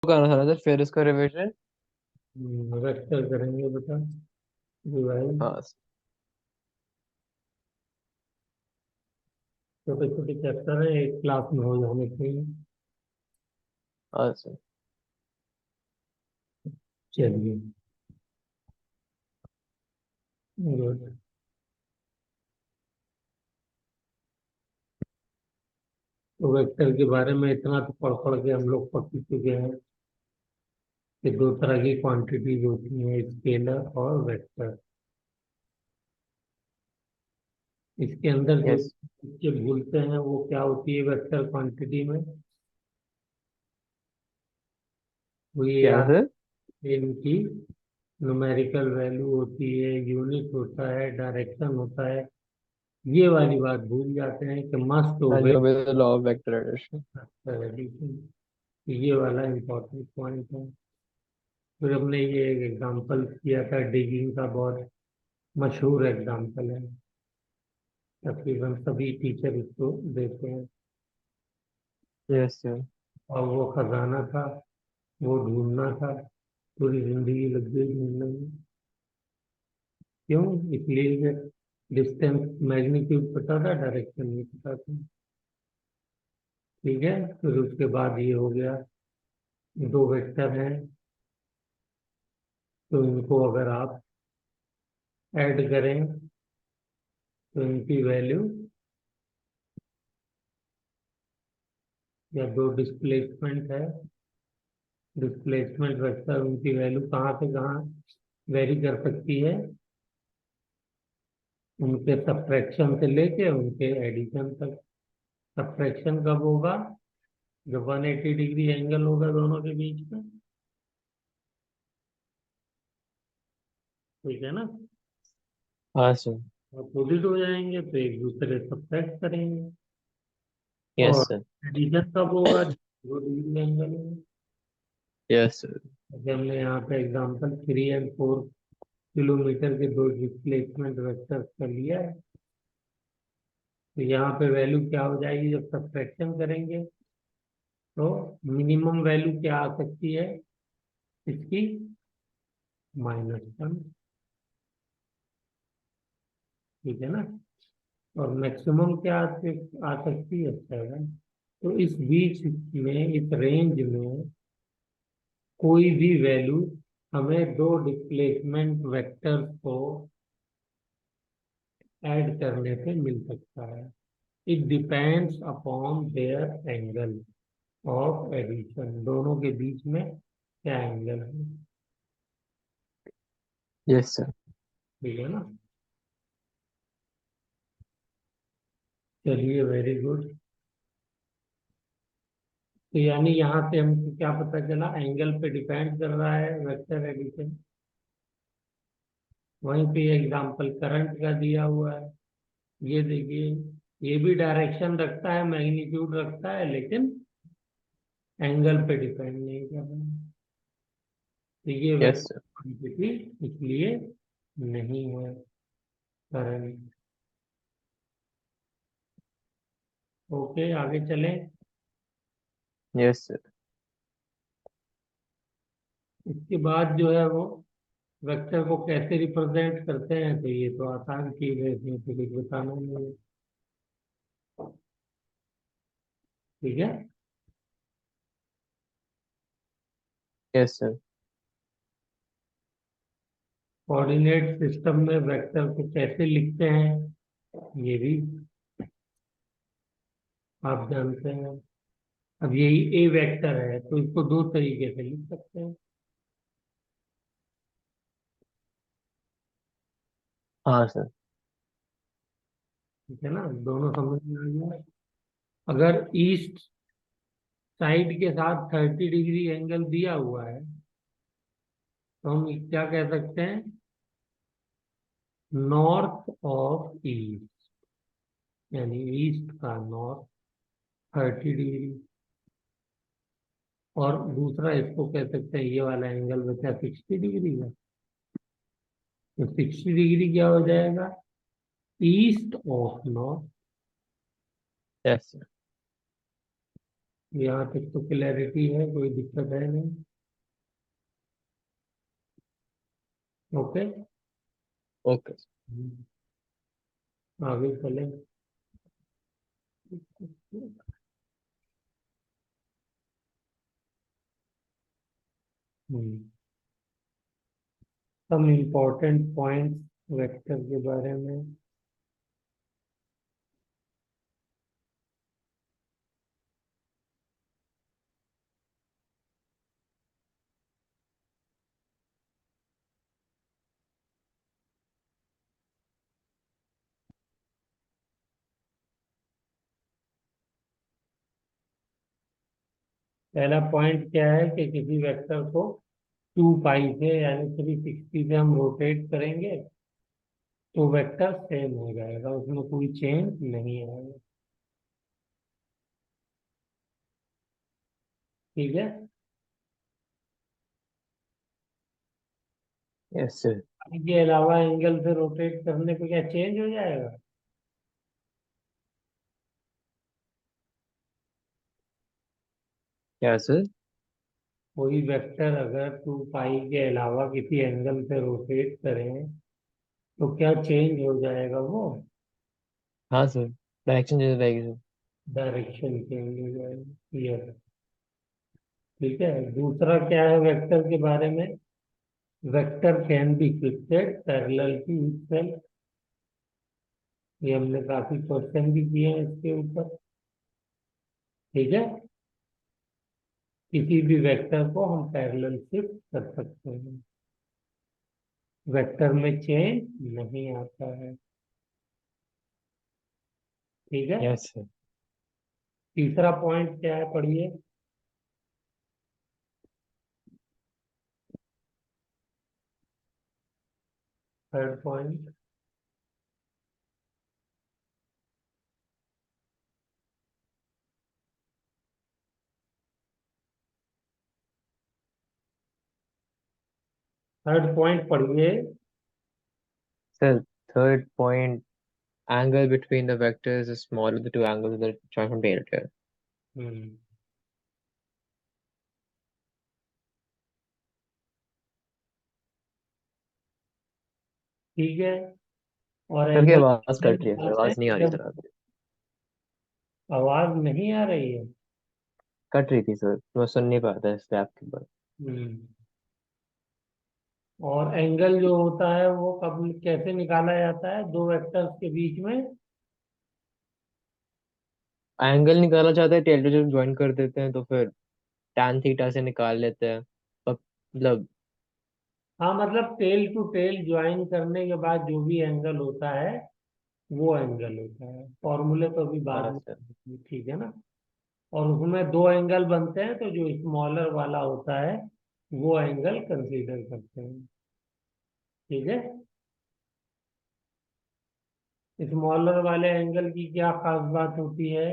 करना था सर, फिर इसका रिवीजन। वेक्टर करेंगे बेटा, डिवाइड। हाँ सर। छोटे छोटे चैप्टर है, एक क्लास में हो जाने चाहिए। हाँ सर। चलिए, गुड। तो वेक्टर के बारे में इतना तो पढ़ पढ़ के हम लोग पढ़ चुके हैं कि दो तरह की क्वांटिटीज होती हैं, स्केलर और वेक्टर। इसके अंदर जो यस। बच्चे भूलते हैं वो क्या होती है वेक्टर क्वांटिटी में, वो ये क्या याद, सर? इनकी न्यूमेरिकल वैल्यू होती है, यूनिट होता है, डायरेक्शन होता है। ये वाली बात भूल जाते हैं कि मस्ट हाँ ओबे जी, obey the law of vector addition. Addition. ये वाला इम्पोर्टेंट पॉइंट है। फिर हमने ये एक एग्जांपल किया था डिगिंग का, बहुत मशहूर एग्जांपल है, तकरीबन सभी टीचर इसको देते हैं। Yes sir. और वो खजाना था, वो ढूंढना था, पूरी जिंदगी लग गई ढूंढने में। क्यों? इसलिए कि डिस्टेंस मैग्नीट्यूड पता था, डायरेक्शन नहीं पता था। ठीक है। फिर उसके बाद ये हो गया, दो वेक्टर हैं, तो इनको अगर आप ऐड करें तो इनकी वैल्यू, या दो डिस्प्लेसमेंट है, डिस्प्लेसमेंट वेक्टर, उनकी वैल्यू कहाँ से कहाँ वेरी कर सकती है, उनके सब्ट्रैक्शन से लेके उनके एडिशन तक। सब्ट्रैक्शन कब होगा? जब 180 डिग्री एंगल होगा दोनों के बीच में। ठीक है ना? हाँ सर। अपोजिट हो जाएंगे तो एक दूसरे सब्ट्रैक्ट करेंगे। यस और सर। एडिशन कब होगा? 2 डिग्री एंगल में। Yes sir. जैसे हमने यहाँ पे एग्जांपल 3 और 4 किलोमीटर के दो डिस्प्लेसमेंट वेक्टर कर लिया है। तो यहाँ पे वैल्यू क्या हो जाएगी जब सब्ट्रैक्शन करेंगे? तो मिनिमम वैल्यू क्या आ सकती है इसकी? -1। ठीक है ना? और मैक्सिमम क्या आ सकती है? 7। तो इस बीच में, इस रेंज में कोई भी वैल्यू हमें दो डिस्प्लेसमेंट वेक्टर्स को ऐड करने पे मिल सकता है। It depends upon their angle of addition, दोनों के बीच में क्या एंगल है। Yes sir. ठीक है ना? चलिए, वेरी गुड। तो यानी यहाँ से हमको क्या पता चला? एंगल पे डिपेंड कर रहा है वेक्टर एडिशन। वहीं पे एग्जांपल करंट का दिया हुआ है, ये देखिए, ये भी डायरेक्शन रखता है, मैग्नीट्यूड रखता है, लेकिन एंगल पे डिपेंड नहीं कर रहा है। तो ये यस वेक्टर सर। क्वांटिटी इसलिए नहीं है करंट। ओके, आगे चलें। Yes sir. इसके बाद जो है वो वेक्टर को कैसे रिप्रेजेंट करते हैं, तो ये तो आसान चीज है, इसमें तो कुछ बताना नहीं है। ठीक है। Yes sir. कोऑर्डिनेट सिस्टम में वेक्टर को कैसे लिखते हैं ये भी आप जानते हैं। अब यही ए वेक्टर है तो इसको दो तरीके से लिख सकते हैं। हाँ सर। ठीक है ना? दोनों समझ में आ गया। अगर ईस्ट साइड के साथ 30 डिग्री एंगल दिया हुआ है तो हम क्या कह सकते हैं? नॉर्थ ऑफ ईस्ट, यानी ईस्ट का नॉर्थ 30 डिग्री। और दूसरा इसको कह सकते हैं, ये वाला एंगल बचा 60 डिग्री का, तो 60 डिग्री क्या हो जाएगा? East of north. Yes sir. यहाँ तक तो क्लैरिटी है, कोई दिक्कत है नहीं। ओके। ओके। आगे चले। सम इम्पोर्टेंट पॉइंट्स वेक्टर के बारे में। पहला पॉइंट क्या है कि किसी वेक्टर को 2 पाई से यानी 360 से हम रोटेट करेंगे तो वेक्टर सेम हो जाएगा, उसमें कोई चेंज नहीं आएगा। ठीक है। Yes sir. इसके अलावा एंगल से रोटेट करने पे क्या चेंज हो जाएगा? क्या सर? कोई वेक्टर अगर 2 पाई के अलावा किसी एंगल से रोटेट करें तो क्या चेंज हो जाएगा वो? हाँ सर, डायरेक्शन चेंज हो जाएगी सर। डायरेक्शन चेंज हो जाएगी, यस। ठीक है। दूसरा क्या है वेक्टर के बारे में? Vector can be fixed parallel to itself. ये हमने काफी क्वेश्चन भी किए हैं इसके ऊपर। ठीक है। किसी भी वेक्टर को हम पैरेलल शिफ्ट कर सकते हैं, वेक्टर में चेंज नहीं आता है। ठीक है। Yes sir. तीसरा पॉइंट क्या है, पढ़िए। Third point. थर्ड पॉइंट पढ़िए। Sir, third point, angle between the vectors is smaller than the two angles that join from tail to tail. हम्म। ठीक है। और सर की एंगल आवाज कट रही है सर, निकालते आवाज नहीं आ हैं रही जब सर आपकी। आवाज नहीं आ रही है। कट रही थी सर, मैं सुन नहीं पाता इस ऐप के बाद। हम्म। और एंगल जो होता है वो कब कैसे निकाला जाता है दो वेक्टर्स के बीच में? एंगल निकालना चाहते हैं, टेल टू जब ज्वाइन कर देते हैं तो फिर tan थीटा से निकाल लेते हैं। मतलब। हाँ, मतलब टेल टू टेल ज्वाइन करने के बाद जो भी एंगल होता है वो एंगल होता है। फॉर्मूले तो अभी बाद हाँ में। सर। ठीक है ना। और उसमें दो एंगल बनते हैं तो जो स्मॉलर वाला होता है वो एंगल कंसीडर करते हैं। ठीक है। स्मॉलर वाले एंगल की क्या खास बात होती है?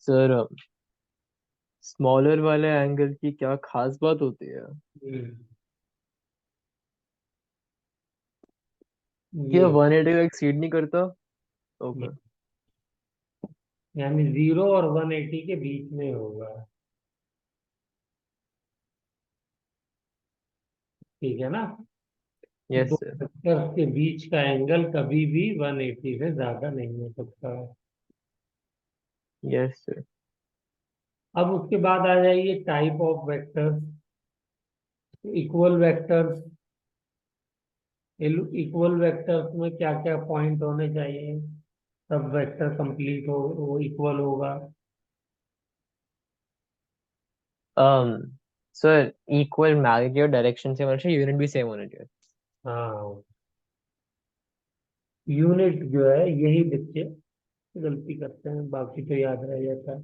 सर, स्मॉलर वाले एंगल की क्या खास बात होती है हम्म, कि ये 180 का एक्सीड नहीं करता। ये- ओके। यानी 0 और 180 के बीच में होगा। ठीक है ना। यस दो सर। वेक्टर्स के बीच का एंगल कभी भी 180 से ज्यादा नहीं हो सकता। Yes sir. अब उसके बाद आ जाइए type of vectors. Equal vectors. Equal vectors में क्या क्या पॉइंट होने चाहिए तब वेक्टर कंप्लीट हो, वो इक्वल होगा? um sir, equal magnitude direction से होना चाहिए, यूनिट भी सेम होना चाहिए। हाँ, यूनिट जो है यही बच्चे गलती करते हैं, बाकी तो याद रह जाता है।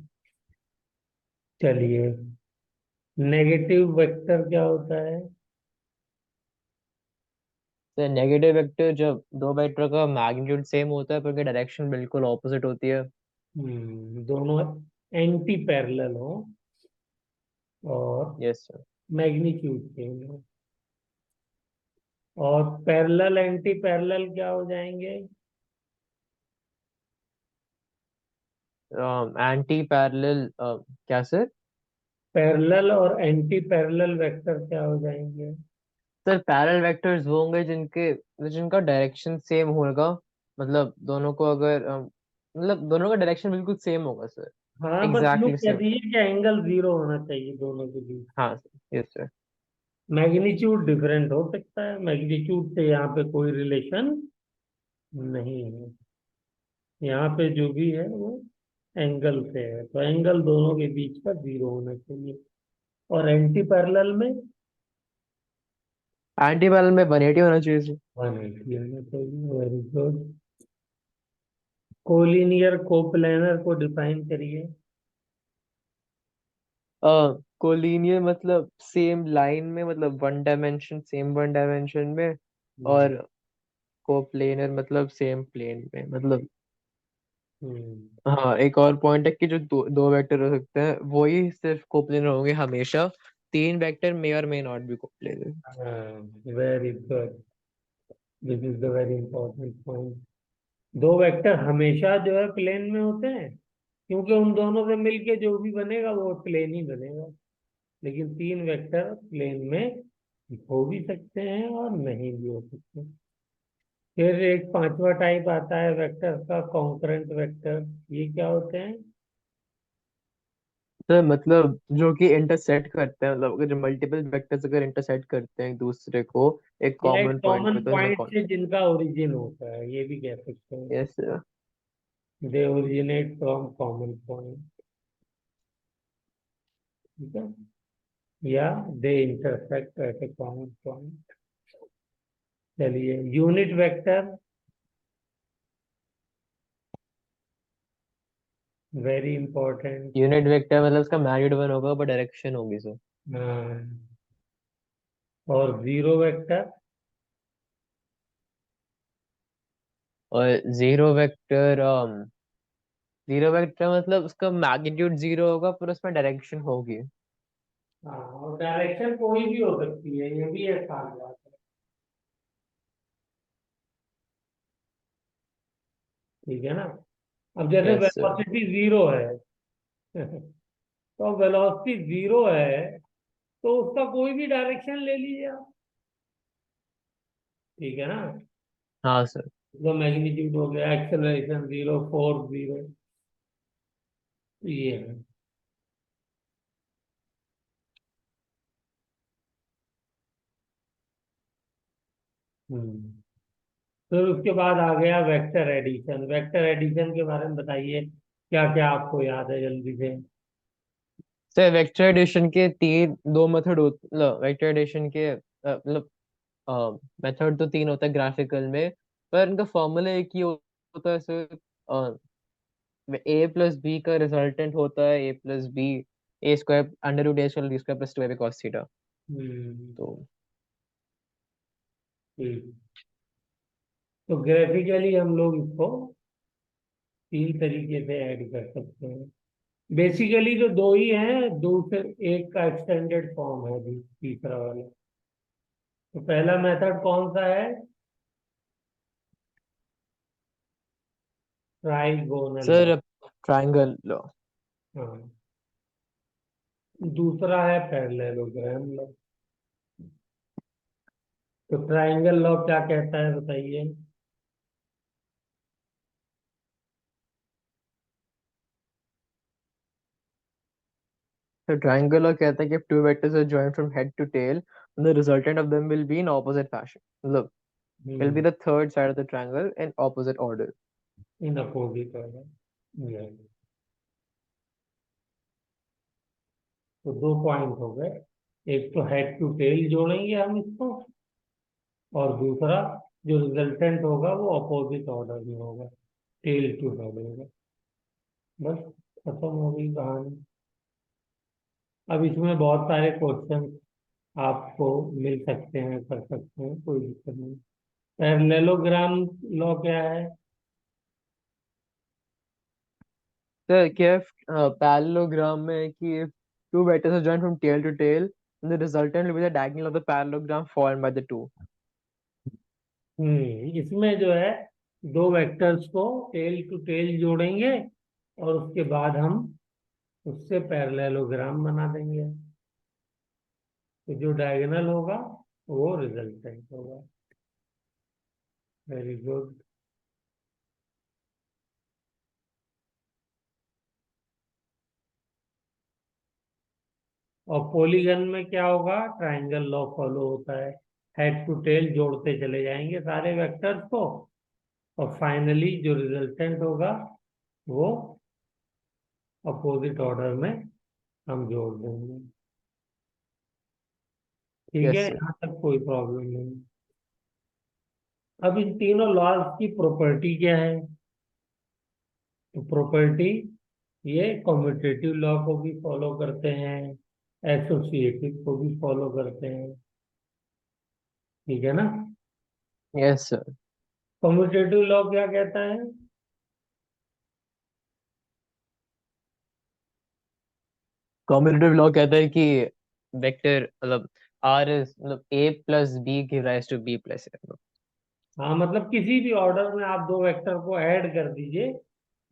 चलिए। नेगेटिव वेक्टर क्या होता है? सर, नेगेटिव वेक्टर जब दो वेक्टर का मैग्नीट्यूड सेम होता है पर उनकी डायरेक्शन बिल्कुल ऑपोजिट होती है। दोनों एंटी पैरेलल हो और यस सर। मैग्नीट्यूड सेम हो। और पैरेलल एंटी पैरेलल क्या हो जाएंगे? एंटी पैरेलल क्या सर? पैरेलल और एंटी पैरेलल वेक्टर क्या हो जाएंगे? सर पैरेलल वेक्टर्स वो होंगे जिनका डायरेक्शन सेम होगा। मतलब दोनों को अगर मतलब दोनों का डायरेक्शन बिल्कुल सेम होगा सर। हाँ, बस यूँ एग्जैक्टली कह सेम। दीजिए कि एंगल जीरो होना चाहिए दोनों के बीच। हाँ sir, yes sir. Magnitude different हो सकता है, मैग्नीट्यूड से यहाँ पे कोई रिलेशन नहीं है। यहाँ पे जो भी है वो एंगल से है, तो एंगल दोनों के बीच का जीरो होना चाहिए। और एंटी पैरेलल में एंटी पैरेलल में 180 होना चाहिए सर। 180 होना चाहिए। Very good. कोलिनियर कोप्लेनर को डिफाइन करिए। कोलिनियर मतलब सेम लाइन में, मतलब वन डायमेंशन में। हम्म। और कोप्लेनर मतलब सेम प्लेन में, मतलब। हम्म। हाँ, एक और पॉइंट है कि जो दो वेक्टर हो सकते हैं वही सिर्फ कोप्लेनर होंगे हमेशा। तीन वेक्टर मे और may not be coplanar. Very good. This is the very important point. दो वेक्टर हमेशा जो है प्लेन में होते हैं, क्योंकि उन दोनों से मिलके जो भी बनेगा वो प्लेन ही बनेगा। लेकिन तीन वेक्टर प्लेन में हो भी सकते हैं और नहीं भी हो सकते। फिर एक पांचवा टाइप आता है वेक्टर का, कॉन्करेंट वेक्टर। ये क्या होते हैं? तो मतलब जो कि इंटरसेक्ट करते हैं, मतलब अगर जो मल्टीपल वेक्टर्स अगर इंटरसेक्ट करते हैं एक दूसरे को एक या एक कॉमन पॉइंट कॉमन पे, तो इन्हें पॉइंट कौन। से जिनका ओरिजिन होता है, ये भी कह सकते हैं। Yes. They originate from common point. ठीक है। या they intersect at a common point. चलिए, unit vector. Very important. Unit vector मतलब उसका मैग्नीट्यूड वन होगा, पर डायरेक्शन होगी सर। और जीरो वेक्टर। और जीरो वेक्टर मतलब उसका मैग्नीट्यूड जीरो होगा पर उसमें डायरेक्शन होगी। हाँ, और डायरेक्शन कोई भी हो सकती है, ये भी एक खास बात है। ठीक है ना? अब जैसे यस सर। वेलोसिटी जीरो है तो वेलोसिटी जीरो है, तो उसका कोई भी डायरेक्शन ले लीजिए आप। ठीक है ना? हाँ सर। तो मैग्नीट्यूड हो गया, एक्सेलरेशन जीरो, फोर्स जीरो। ये है। हम्म। फिर उसके बाद आ गया वेक्टर एडिशन। वेक्टर एडिशन के बारे में बताइए, क्या क्या आपको याद है जल्दी से? सर वेक्टर एडिशन के तीन दो मेथड होते, मतलब वेक्टर एडिशन के मतलब मेथड तो तीन होता है ग्राफिकल में। पर इनका फॉर्मूला एक ही होता है सर। ए प्लस बी का रिजल्टेंट होता है A plus B, A square under root A square B square plus two A cos theta. Hmm. तो ठीक। तो ग्राफिकली हम लोग इसको तीन तरीके से ऐड कर सकते हैं। बेसिकली तो दो ही हैं, दो से एक का एक्सटेंडेड फॉर्म है भी तीसरा वाला। तो पहला मेथड कौन सा है? Trigonal law. Sir triangle law. हाँ। दूसरा है पैरेललोग्राम लॉ। तो ट्राइंगल लॉ क्या कहता है बताइए? तो ट्रायंगल लॉ कहता है कि two vectors are joined from head to tail, the resultant of them will be in opposite fashion, मतलब will be hmm. the third side of the triangle in opposite order. In opposite order. तो दो point हो गए। एक तो head to tell जोड़ेंगे हम इसको, और दूसरा जो रिजल्टेंट होगा वो अपोजिट ऑर्डर में होगा, टेल टू हेड होगा। बस, खत्म हो गई कहानी। अब इसमें बहुत सारे क्वेश्चन आपको मिल सकते हैं, कर सकते हैं, कोई दिक्कत नहीं। पैरेललोग्राम लॉ क्या है? तो क्या parallelogram में है कि if two vectors are joined from tail to tail, then the resultant will be the diagonal of the parallelogram formed by the two. इसमें जो है दो वेक्टर्स को टेल टू टेल जोड़ेंगे, और उसके बाद हम उससे पैरेललोग्राम बना देंगे। तो जो डायगोनल होगा वो रिजल्टेंट होगा। Very good. और पॉलीगन में क्या होगा, ट्रायंगल लॉ फॉलो होता है। हेड टू टेल जोड़ते चले जाएंगे सारे वेक्टर्स को, और फाइनली जो रिजल्टेंट होगा वो अपोजिट ऑर्डर में हम जोड़ देंगे। ठीक है, यस सर। यहाँ तक कोई प्रॉब्लम नहीं। अब इन तीनों लॉज की प्रॉपर्टी क्या है? तो प्रॉपर्टी, ये कॉम्यूटेटिव लॉ को भी फॉलो करते हैं, एसोसिएटिव को भी फॉलो करते हैं। ठीक है ना? Yes sir. कॉम्यूटेटिव लॉ क्या कहता है? कॉम्यूटेटिव लॉ कहता है कि वेक्टर मतलब आर इज मतलब A plus B give rise to B plus A. हाँ, मतलब किसी भी ऑर्डर में आप दो वेक्टर को ऐड कर दीजिए, यस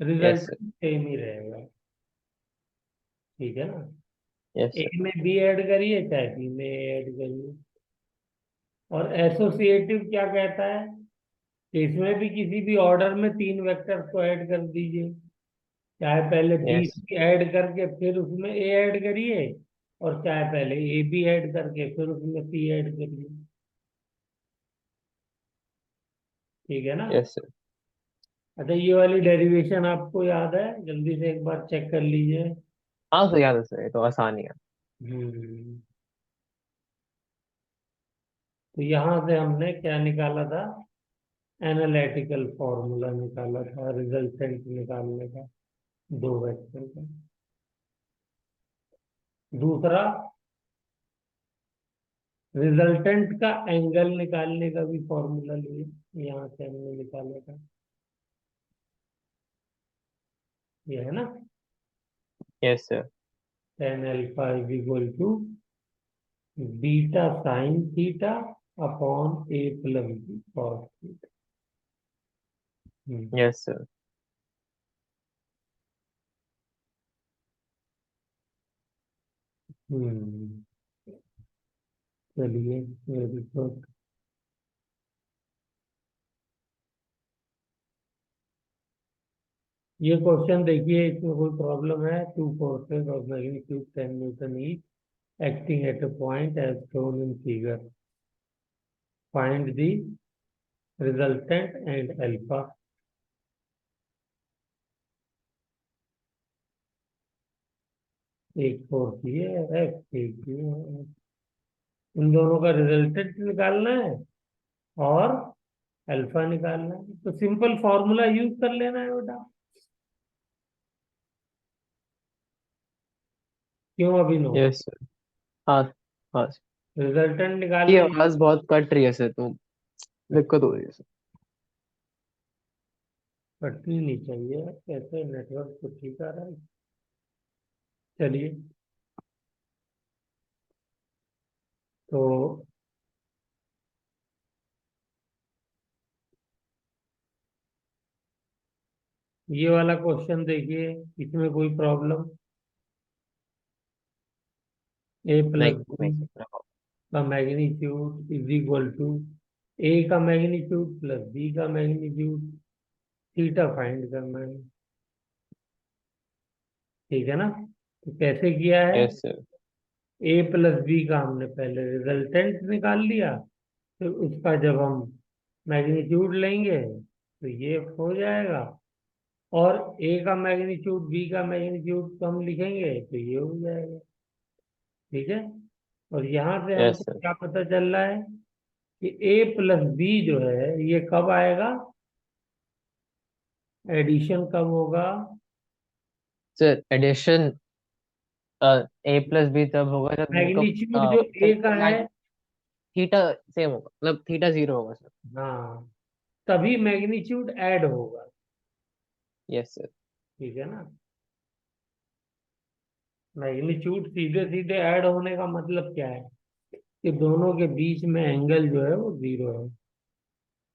रिजल्ट सर। सेम ही रहेगा। ठीक है ना? यस ए सर। में बी ऐड करिए, चाहे बी में ऐड करिए। और एसोसिएटिव क्या कहता है? कि इसमें भी किसी भी ऑर्डर में तीन वेक्टर्स को ऐड कर दीजिए, चाहे पहले बी यस सी ऐड करके फिर उसमें ए ऐड करिए, और चाहे पहले ए बी ऐड करके फिर उसमें सी ऐड करिए। ठीक है ना? Yes sir. अच्छा, ये वाली डेरिवेशन आपको याद है? जल्दी से एक बार चेक कर लीजिए। हाँ सर याद है सर, ये तो आसान ही है। हम्म। तो यहां से हमने क्या निकाला था? एनालिटिकल फॉर्मूला निकाला था रिजल्टेंट निकालने का, दो वेक्टर का। दूसरा, रिजल्टेंट का एंगल निकालने का भी फॉर्मूला लिए, यहाँ से हमने निकाला था। ये है ना? Yes sir. tan alpha is equal to beta sine theta upon A plus B cos theta. Hmm. Yes sir. Hmm, चलिए, वेरी गुड। ये क्वेश्चन देखिए, इसमें कोई प्रॉब्लम है? Two forces of magnitude 10 Newton each acting at a point as shown in figure. Find the resultant and alpha. एक force ये है, एक ये है। इन दोनों का रिजल्टेंट निकालना है और अल्फा निकालना है। तो सिंपल फॉर्मूला यूज कर लेना है बेटा। क्यों अभिनव? Yes sir. हाँ। हाँ sir। रिजल्टेंट ये निकालने, आवाज बहुत कट रही है सर, तो दिक्कत हो रही है सर। कटनी नहीं चाहिए, कैसे नेटवर्क तो ठीक आ रहा है। चलिए, तो ये वाला क्वेश्चन देखिए, इसमें कोई प्रॉब्लम? ए नहीं प्लस बी नहीं सर। का magnitude is equal to A का मैग्नीट्यूड प्लस बी का मैग्नीट्यूड, थीटा फाइंड करना है। ठीक है ना? तो कैसे किया है? Yes sir. A plus B का हमने पहले रिजल्टेंट निकाल लिया, फिर उसका जब हम मैग्नीट्यूड लेंगे तो ये हो जाएगा, और ए का मैग्नीट्यूड बी का मैग्नीट्यूड कम लिखेंगे तो ये हो जाएगा। ठीक है? और यहाँ से यस हमको सर। क्या पता चल रहा है कि ए प्लस बी जो है ये कब आएगा, एडिशन कब होगा? सर एडिशन ए प्लस बी तब होगा जब इनका मैग्नीट्यूड जो ए का है, थीटा सेम होगा, मतलब थीटा जीरो होगा सर। हाँ, तभी मैग्नीट्यूड ऐड होगा। Yes sir. ठीक है ना? मैग्नीट्यूड सीधे सीधे ऐड होने का मतलब क्या है? कि दोनों के बीच में एंगल जो है वो जीरो है।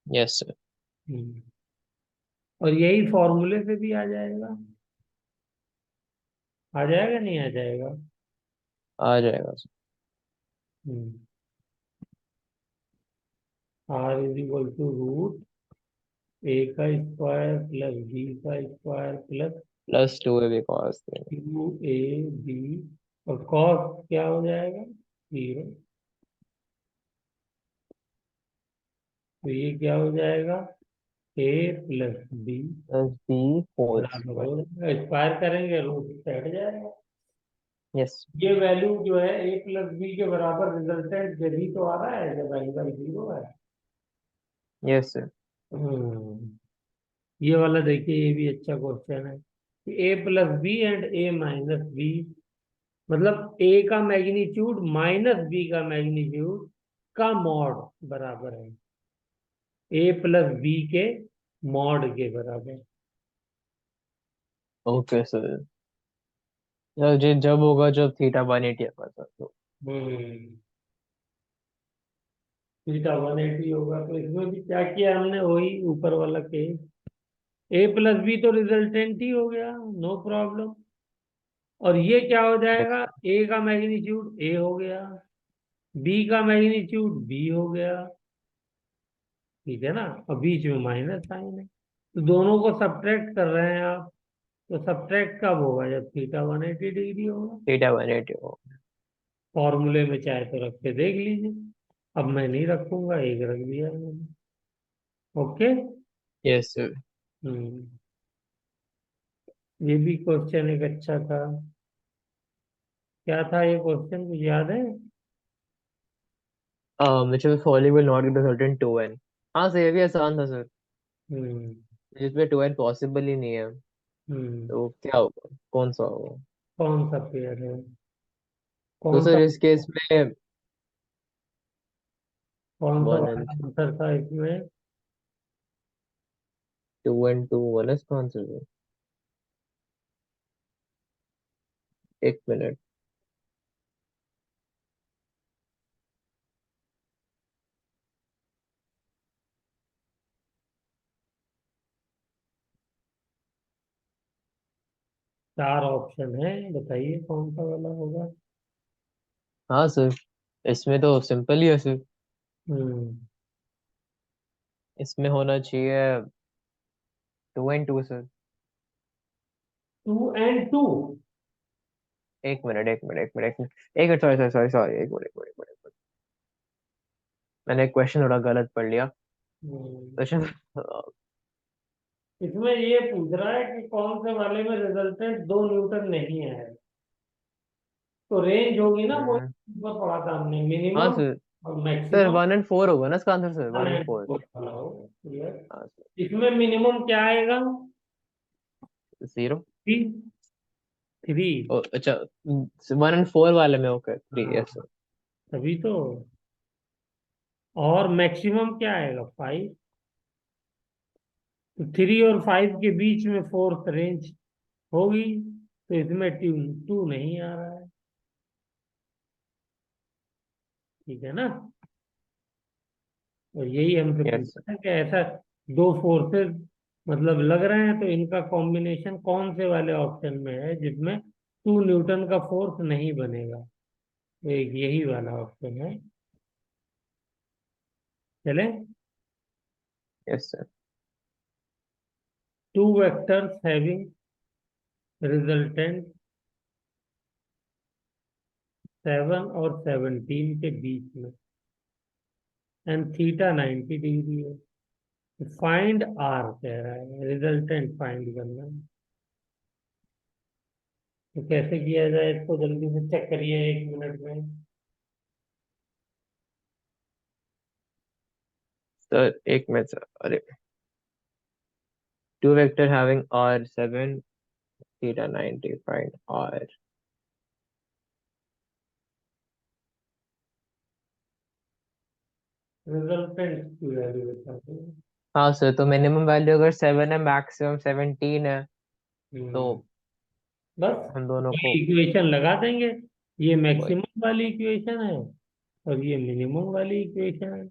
Yes sir. हम्म, और यही फॉर्मूले से भी आ जाएगा। आ जाएगा नहीं आ जाएगा? आ जाएगा सर। Hmm. R is equal to root A का स्क्वायर प्लस बी का स्क्वायर प्लस प्लस टू है भी cos theta. Two A B, और कॉस क्या हो जाएगा? 0। तो ये क्या हो जाएगा? A plus B plus B whole बराबर स्क्वायर। हो जाएगा, स्क्वायर करेंगे रूट से हट जाएगा। यस। ये वैल्यू जो है ए प्लस बी के बराबर, रिजल्टेंट जब ही तो आ रहा है जब एंगल 0 है। Yes sir. हम्म। ये वाला देखिए, ये भी अच्छा क्वेश्चन है। A plus B and A minus B, मतलब ए का मैग्नीट्यूड माइनस बी का मैग्नीट्यूड का मॉड बराबर है ए प्लस बी के मॉड के बराबर। Okay sir. ये जब होगा जब थीटा 180 होगा सर तो। हम्म। थीटा 180 होगा, तो इसमें भी क्या किया हमने, वही ऊपर वाला केस। ए प्लस बी तो रिजल्टेंट ही हो गया, नो प्रॉब्लम। और ये क्या हो यस। जाएगा? ए का मैग्नीट्यूड ए हो गया, बी का मैग्नीट्यूड बी हो गया। ठीक है ना? और बीच में माइनस साइन है, तो दोनों को सब्ट्रैक्ट कर रहे हैं आप। तो सब्ट्रैक्ट कब होगा? जब थीटा 180 डिग्री होगा। थीटा 180 होगा। फॉर्मूले में चाहे तो रख के देख लीजिए। अब मैं नहीं रखूंगा, एक रख दिया है मैंने। ओके। Yes sir. हम्म। ये भी क्वेश्चन एक अच्छा था। क्या था ये क्वेश्चन, कुछ याद है? which of the following will not result in 2n। हाँ सर ये भी आसान था सर। हम्म। जिसमें 2n पॉसिबल ही नहीं है हम्म। तो क्या होगा, कौन सा होगा? कौन सा पेयर है? तो कौन सा? सर इस केस में कौन सा 1 वाला and आंसर था इसमें? 2 इसका आंसर है। एक मिनट। चार ऑप्शन है, बताइए कौन सा वाला होगा। हाँ सर इसमें तो सिंपल ही है सर। हम्म। इसमें होना चाहिए 2 सर। 2 and 2। एक मिनट एक मिनट एक मिनट एक मिनट एक minute, sorry sorry sorry sorry, एक मिनट एक मिनट एक मिनट एक मिनट। मैंने क्वेश्चन थोड़ा गलत पढ़ लिया। क्वेश्चन इसमें ये पूछ रहा है कि कौन से वाले में रिजल्टेंट 2 न्यूटन नहीं है। तो रेंज होगी ना, वो ऊपर पढ़ा था हमने, हाँ मिनिमम सर। और सर मैक्सिमम। 1 and 4 होगा ना इसका आंसर सर, 1 and 4। हाँ सर। इसमें मिनिमम क्या आएगा? 0। 3। अच्छा 1 and 4 वाले में ओके 3, हाँ, यस सर। तभी तो। और मैक्सिमम क्या आएगा? 5। तो 3 और 5 के बीच में फोर्थ रेंज होगी, तो इसमें 2 नहीं आ रहा है। ठीक है ना? और यही हमसे यस सर। पूछा है कि ऐसा दो फोर्सेस मतलब लग रहे हैं, तो इनका कॉम्बिनेशन कौन से वाले ऑप्शन में है जिसमें 2 न्यूटन का फोर्स नहीं बनेगा? तो एक यही वाला ऑप्शन है। चले। Yes sir. Two vectors having resultant 7 और 17 के बीच में, एंड थीटा 90 डिग्री है। फाइंड आर कह रहा है, रिजल्टेंट फाइंड करना है। तो कैसे किया जाए इसको, जल्दी से चेक करिए 1 मिनट में। सर एक मिनट सर, अरे two vector having r7 theta 90 find r। Resultant की वैल्यू बताते हैं। हाँ सर तो मिनिमम वैल्यू अगर 7 है, मैक्सिमम 17 है, तो हम्म। बस हम दोनों वही को इक्वेशन लगा देंगे। ये वही। मैक्सिमम वाली इक्वेशन है और ये मिनिमम वाली इक्वेशन है,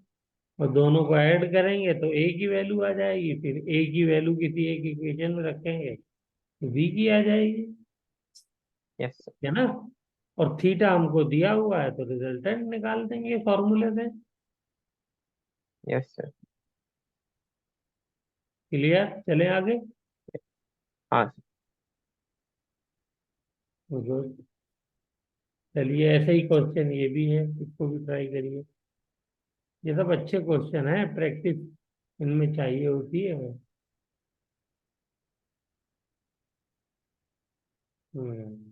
और दोनों को ऐड करेंगे तो ए की वैल्यू आ जाएगी। फिर ए की वैल्यू किसी एक इक्वेशन में रखेंगे तो बी की आ जाएगी। Yes sir. है ना। और थीटा हमको दिया हुआ है तो रिजल्टेंट निकाल देंगे फॉर्मूले से। Yes sir. क्लियर, चले आगे। हाँ सर। गुड। चलिए, ऐसे ही क्वेश्चन ये भी है, इसको भी ट्राई करिए। ये सब अच्छे क्वेश्चन है, प्रैक्टिस इनमें चाहिए होती है। हम्म।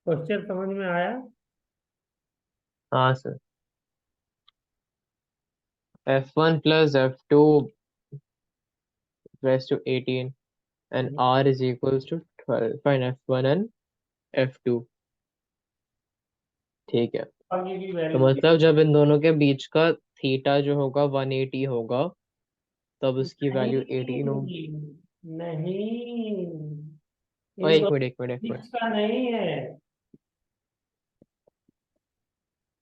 क्वेश्चन समझ में आया? हाँ sir. F1 plus F2 raised to 18 and R is equals to 12. Find F1 and F2। ठीक है। आगे की तो वैल्यू मतलब जब इन दोनों के बीच का थीटा जो होगा 180 होगा, तब उसकी वैल्यू 18 होगी। नहीं, नहीं, और इन एक दोनों मिनट एक मिनट एक के मिनट। बीच का नहीं है।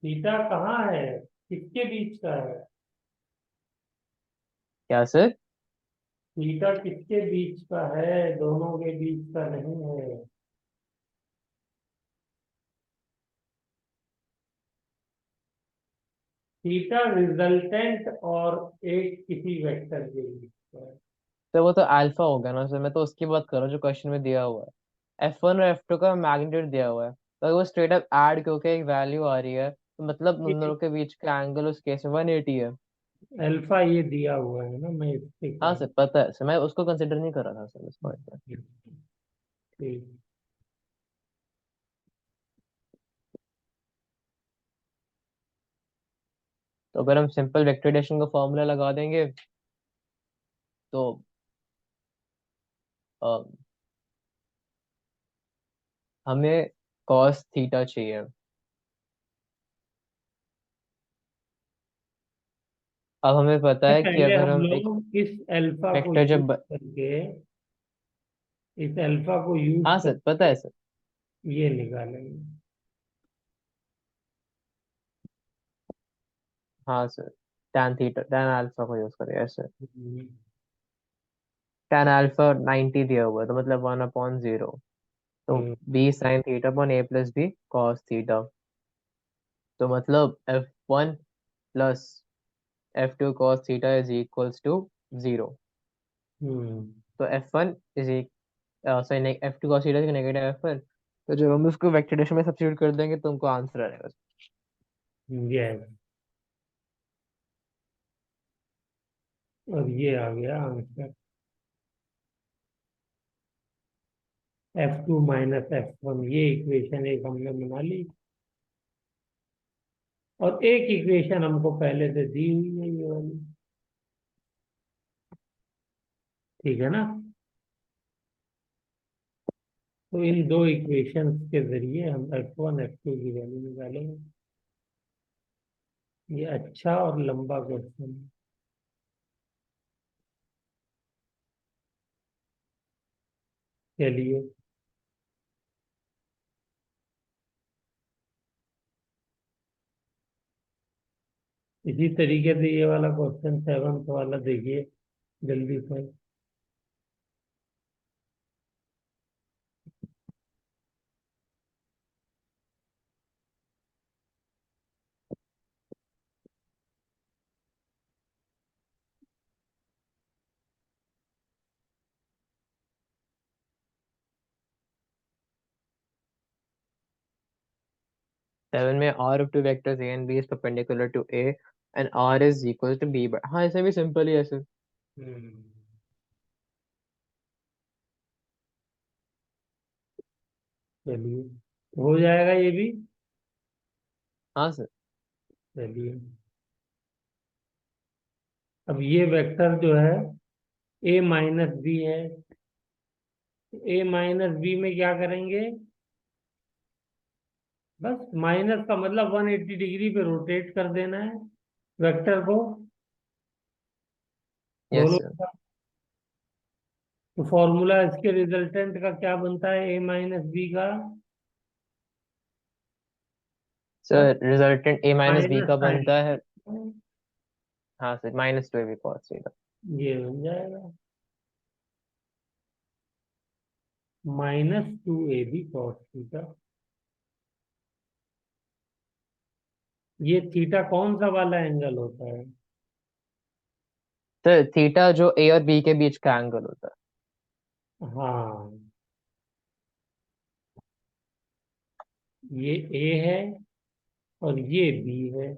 थीटा कहाँ है, किसके बीच का है? क्या सर? थीटा किसके बीच का है, दोनों के बीच का नहीं है। थीटा रिजल्टेंट और एक किसी वेक्टर के बीच का है। तो वो तो अल्फा हो गया ना सर, मैं तो उसकी बात कर रहा हूँ जो क्वेश्चन में दिया हुआ है। F1 और F2 का मैग्नीट्यूड दिया हुआ है, तो अगर वो स्ट्रेट अप ऐड क्योंकि एक वैल्यू आ रही है, तो मतलब उन ये दोनों के बीच का एंगल उस केस में 180 है। अल्फा ये दिया हुआ है ना, मैं इससे कह हाँ रहा सर पता है सर, मैं उसको कंसिडर नहीं कर रहा था सर इस पॉइंट पे। हूँ। ठीक। तो अगर हम सिंपल वेक्टर एडिशन का फॉर्मूला लगा देंगे तो अ, हमें कॉस थीटा चाहिए। अब हमें पता है कि पहले अगर हम हम एक लोग इस अल्फा को वेक्टर यूज जब करके, इस अल्फा को यूज हाँ सर पता करके है सर। ये निकालेंगे। हाँ sir, tan theta tan alpha को यूज करें ऐसे। हम्म। tan अल्फा 90 दिया हुआ है, तो मतलब 1/0। तो hmm. b sin theta upon a plus b cos theta. तो मतलब F1 plus F2 cos theta is equals to 0। Hmm. तो F1 is sorry F2 cos theta negative F1। तो जब हम उसको वेक्टर में सब्स्टिट्यूट कर देंगे तो हमको आंसर आएगा। यस। और ये आ गया आंसर। F2 - F1, ये इक्वेशन एक हमने बना ली। और एक इक्वेशन हमको पहले से दी हुई है, ये वाली। ठीक है ना। तो इन दो इक्वेशंस के जरिए हम F1 F2 की वैल्यू निकालेंगे। ये अच्छा और लंबा क्वेश्चन है। चलिए, इसी तरीके से ये वाला क्वेश्चन 7th वाला देखिए जल्दी से। 7 में r of two vectors a and b is perpendicular to a and r is equal to b, but हाँ ऐसे भी सिंपल ही है सर। हम्म। चलिए, हो जाएगा ये भी। हाँ सर। चलिए, अब ये वेक्टर जो है A - B है। A - B में क्या करेंगे? बस माइनस का मतलब 180 डिग्री पे रोटेट कर देना है वेक्टर को। यस बोलो। सर। तो फॉर्मूला इसके रिजल्टेंट का क्या बनता है, ए माइनस बी का? सर रिजल्टेंट ए माइनस बी माइनस का साइन, बनता है। हाँ सर, -2ab cos थीटा। ये बन जाएगा -2ab cos थीटा। ये थीटा कौन सा वाला एंगल होता है? सर थीटा जो ए और बी के बीच का एंगल होता है। हाँ, ये ए है और ये बी है,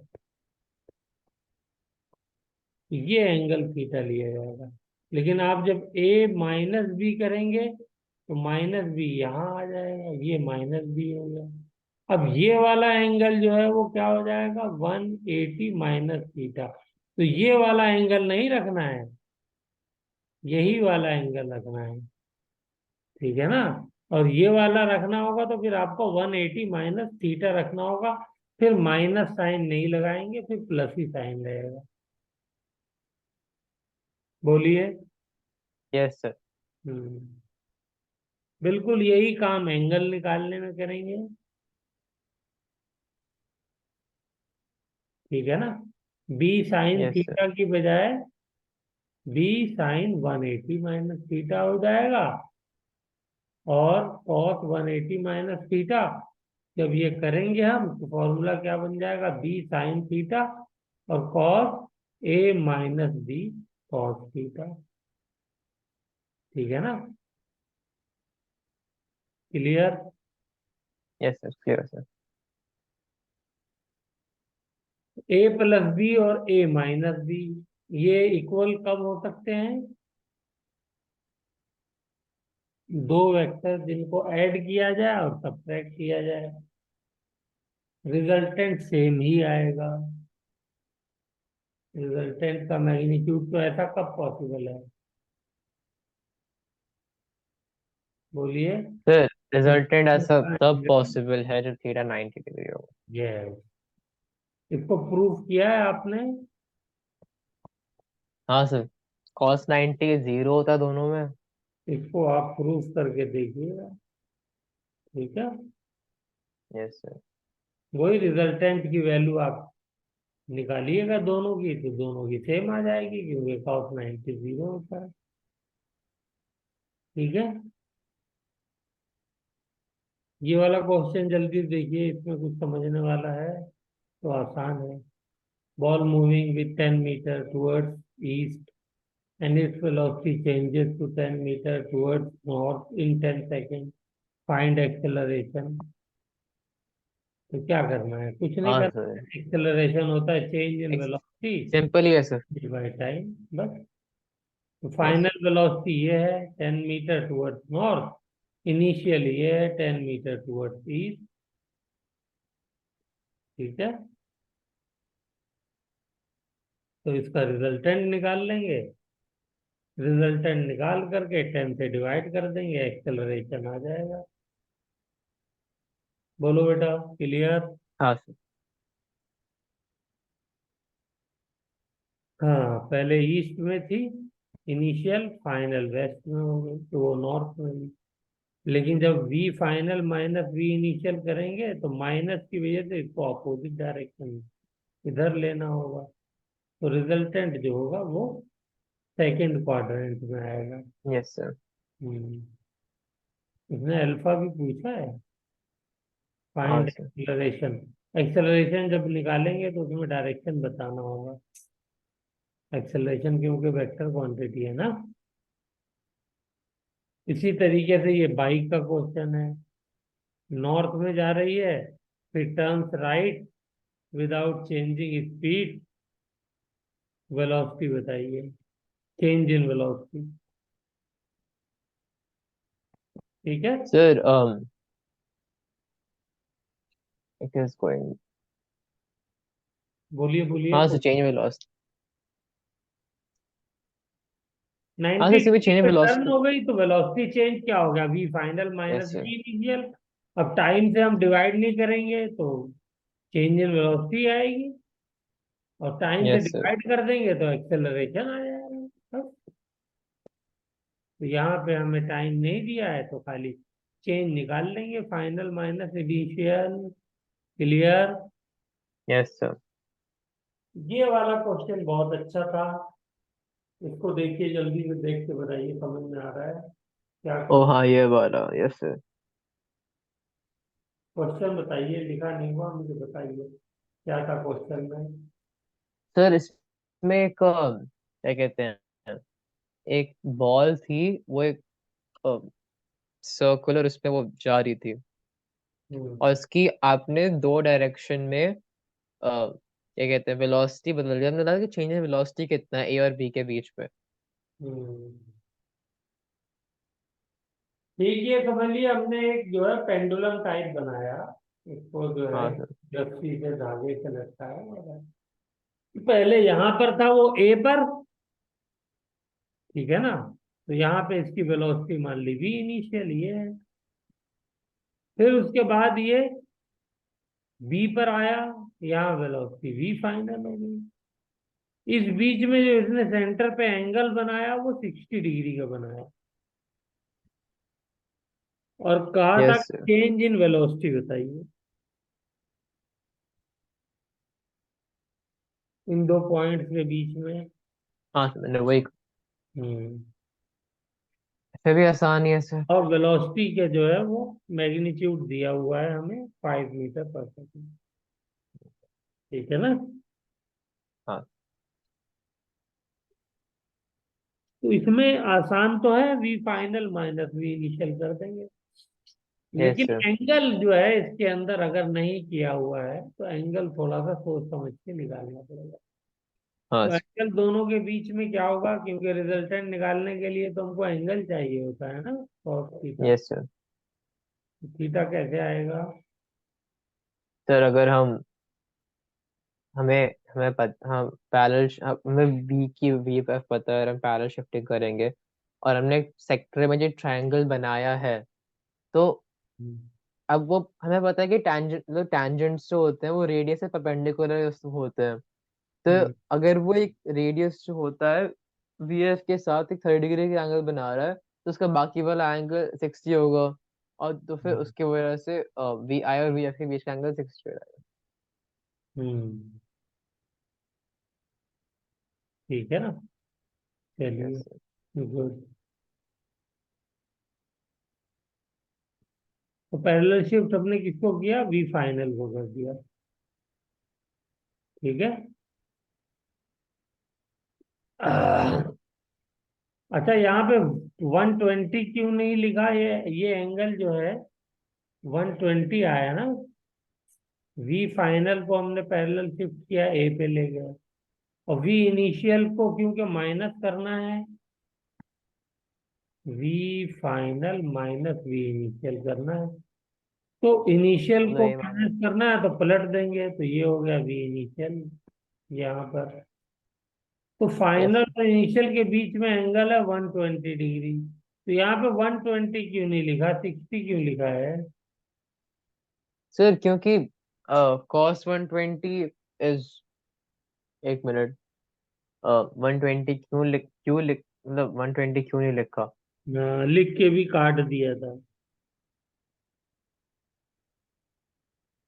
तो ये एंगल थीटा लिया जाएगा। लेकिन आप जब ए माइनस बी करेंगे तो माइनस बी यहाँ आ जाएगा, ये माइनस बी हो गया। अब ये वाला एंगल जो है वो क्या हो जाएगा, 180 माइनस थीटा। तो ये वाला एंगल नहीं रखना है, यही वाला एंगल रखना है, ठीक है ना। और ये वाला रखना होगा तो फिर आपको 180 माइनस थीटा रखना होगा। फिर माइनस साइन नहीं लगाएंगे, फिर प्लस ही साइन रहेगा। बोलिए। Yes sir. हम्म, बिल्कुल यही काम एंगल निकालने में करेंगे, ठीक है ना। B sine yes sir. Theta की बजाय बी साइन 180 माइनस थीटा हो जाएगा, और कॉस 180 माइनस थीटा। जब ये करेंगे हम तो फॉर्मूला क्या बन जाएगा, बी साइन थीटा और cos A minus B cos theta, ठीक है ना। Clear? Yes sir, clear sir. A plus B और ए माइनस बी, ये इक्वल कब हो सकते हैं? दो वेक्टर जिनको ऐड किया जाए और सब्ट्रैक्ट किया जाए, रिजल्टेंट सेम ही आएगा। रिजल्टेंट का मैग्नीट्यूड तो ऐसा कब पॉसिबल है? बोलिए। सर रिजल्टेंट ऐसा तब पॉसिबल है जब थीटा 90 डिग्री हो। यस, इसको प्रूव किया है आपने? हाँ सर, cos 90 जीरो होता है दोनों में। इसको आप प्रूव करके देखिएगा, ठीक है। Yes sir. वही रिजल्टेंट की वैल्यू आप निकालिएगा दोनों की, तो दोनों की सेम आ जाएगी, क्योंकि cos 90 जीरो होता है, ठीक है। ये वाला क्वेश्चन जल्दी देखिए, इसमें कुछ समझने वाला है, तो आसान है। Ball moving with 10 metre towards east and its velocity changes to 10 meter towards north in 10 seconds. Find acceleration. तो क्या करना है, कुछ नहीं हाँ करना सर, है। एक्सेलरेशन होता है चेंज इन एक वेलोसिटी सिंपल ही है सर। बाय टाइम, बस। तो यस फाइनल सर। वेलोसिटी ये है 10 मीटर टुवर्ड्स नॉर्थ, इनिशियल ये है 10 मीटर टुवर्ड्स ईस्ट, ठीक है। तो इसका रिजल्टेंट निकाल लेंगे, रिजल्टेंट निकाल करके 10 से डिवाइड कर देंगे, एक्सेलरेशन आ जाएगा। बोलो बेटा, क्लियर? हाँ सर। हाँ, पहले ईस्ट में थी इनिशियल, फाइनल वेस्ट में हो गई, तो वो नॉर्थ में भी। लेकिन जब V final minus V initial करेंगे तो माइनस की वजह से इसको अपोजिट डायरेक्शन में इधर लेना होगा, तो रिजल्टेंट जो होगा वो सेकंड क्वाड्रेंट में आएगा। Yes sir. हम्म, इसने अल्फा भी पूछा है। हाँ फाइंड सर। एक्सेलरेशन, एक्सेलरेशन जब निकालेंगे तो उसमें डायरेक्शन बताना होगा। एक्सेलरेशन क्योंकि वेक्टर क्वांटिटी है ना। इसी तरीके से ये बाइक का क्वेश्चन है, नॉर्थ में जा रही है, फिर turns right without changing speed, velocity बताइए, चेंज इन वेलोसिटी, ठीक है। Sir it is going. बोलिए बोलिए हाँ सर, बोलिए। Change velocity. हाँ 90 सर, सिर्फ डिग्री चेंज पे टर्न वेलोसिटी। हो गई तो वेलोसिटी चेंज क्या हो गया, V final yes minus sir. V initial. अब टाइम से हम डिवाइड नहीं करेंगे तो चेंज इन वेलोसिटी आएगी, और टाइम से यस सर। डिवाइड कर देंगे तो एक्सेलरेशन आ जाएगा, बस। तो यहाँ पे हमें टाइम नहीं दिया है तो खाली चेंज निकाल लेंगे, final minus initial. Clear? Yes sir. ये वाला क्वेश्चन बहुत अच्छा था। इसको देखिए, जल्दी से देख के बताइए समझ में आ रहा है क्या ओ क्वेश्चन। हाँ, ये वाला, यस सर। क्वेश्चन बताइए, लिखा नहीं हुआ, मुझे बताइए क्या था क्वेश्चन में। सर इसमें एक क्या कहते हैं, एक बॉल थी, वो एक सर्कुलर उसमें वो जा रही थी, हम्म। और उसकी आपने दो डायरेक्शन में क्या कहते हैं, वेलोसिटी बदल दिया, हमने लगा कि चेंज इन वेलोसिटी कितना है ए और बी के बीच में। हम्म। ठीक है, समझ लिया। हमने एक जो है पेंडुलम टाइप बनाया, इसको जो है हाँ सर। रस्सी से धागे से लटकाया। पहले यहाँ पर था वो ए पर, ठीक है ना। तो यहाँ पे इसकी वेलोसिटी मान ली वी इनिशियल ये है। फिर उसके बाद ये बी पर आया, यहाँ वेलोसिटी वी फाइनल हो गई। इस बीच में जो इसने सेंटर पे एंगल बनाया वो 60 डिग्री का बनाया, और कहा था yes sir. Change in velocity बताइए इन दो पॉइंट्स के बीच में। हाँ सर, मैंने वही। हम्म। ऐसे भी आसान ही है सर। और वेलोसिटी के जो है वो मैग्नीट्यूड दिया हुआ है हमें 5 मीटर पर सेकेंड। ठीक है ना। हाँ। तो इसमें आसान तो है, V final minus V initial कर देंगे। यस लेकिन सर। एंगल जो है इसके अंदर अगर नहीं किया हुआ है तो एंगल थोड़ा सा सोच समझ के निकालना पड़ेगा। हाँ तो सर। एंगल दोनों के बीच में क्या होगा, क्योंकि रिजल्टेंट निकालने के लिए तो हमको एंगल चाहिए होता है ना, cos theta. Yes sir. Theta कैसे आएगा? सर अगर हम हमें हमें हम पैरेलल, हमें बी की वी एफ पता है, हम पैरेलल शिफ्टिंग करेंगे, और हमने सेक्टर में जो ट्रायंगल बनाया है, तो हम्म। अब वो हमें पता है कि टैंजेंट, मतलब टैंजेंट्स जो होते हैं वो रेडियस से परपेंडिकुलर होते हैं। तो हम्म। अगर वो एक रेडियस जो होता है वी एफ के साथ एक 30 डिग्री का एंगल बना रहा है, तो उसका बाकी वाला एंगल 60 होगा, और तो फिर उसकी वजह से वी आई और वी एफ के बीच का एंगल 60 हो जाएगा। हम्म। ठीक है ना। चलिए, यस। गुड। तो पैरेलल शिफ्ट हमने किसको किया? वी फाइनल को कर दिया। ठीक है। अच्छा, यहाँ पे 120 क्यों नहीं लिखा? ये एंगल जो है 120 आया ना। वी फाइनल को हमने पैरेलल शिफ्ट किया, ए पे ले गए। और वी इनिशियल को क्योंकि माइनस करना है, V final minus V initial करना है। तो इनिशियल मतलब को ये मान लो। माइनस करना है तो पलट देंगे, तो ये हो गया वी इनिशियल यहाँ पर। तो यस फाइनल और इनिशियल के बीच में एंगल है 120 डिग्री। तो यहाँ पे 120 क्यों नहीं लिखा, 60 क्यों लिखा है? सर, क्योंकि कॉस 120 इज, एक मिनट, 120 क्यों लिख मतलब 120 क्यों नहीं लिखा? लिख के भी काट दिया था।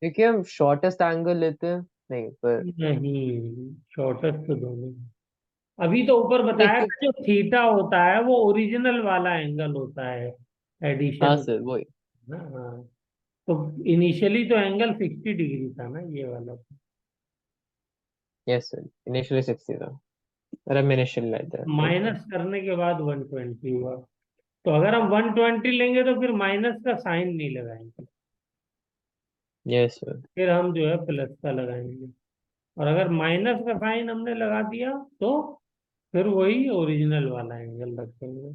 क्योंकि हम शॉर्टेस्ट एंगल लेते हैं, नहीं पर। नहीं, शॉर्टेस्ट तो दोनों। अभी तो ऊपर नहीं बताया था, जो थीटा होता है वो ओरिजिनल वाला एंगल होता है, हाँ एडिशन सर, वही। ना। हाँ। तो इनिशियली तो एंगल 60 डिग्री था ना ये वाला। यस सर, इनिशियली 60 था, और हम इनिशियल लेते हैं, ओके। माइनस करने के बाद 120 हुआ। तो अगर हम 120 लेंगे तो फिर माइनस का साइन नहीं लगाएंगे, यस सर। फिर हम जो है प्लस का लगाएंगे। और अगर माइनस का साइन हमने लगा दिया तो फिर वही ओरिजिनल वाला एंगल रखेंगे।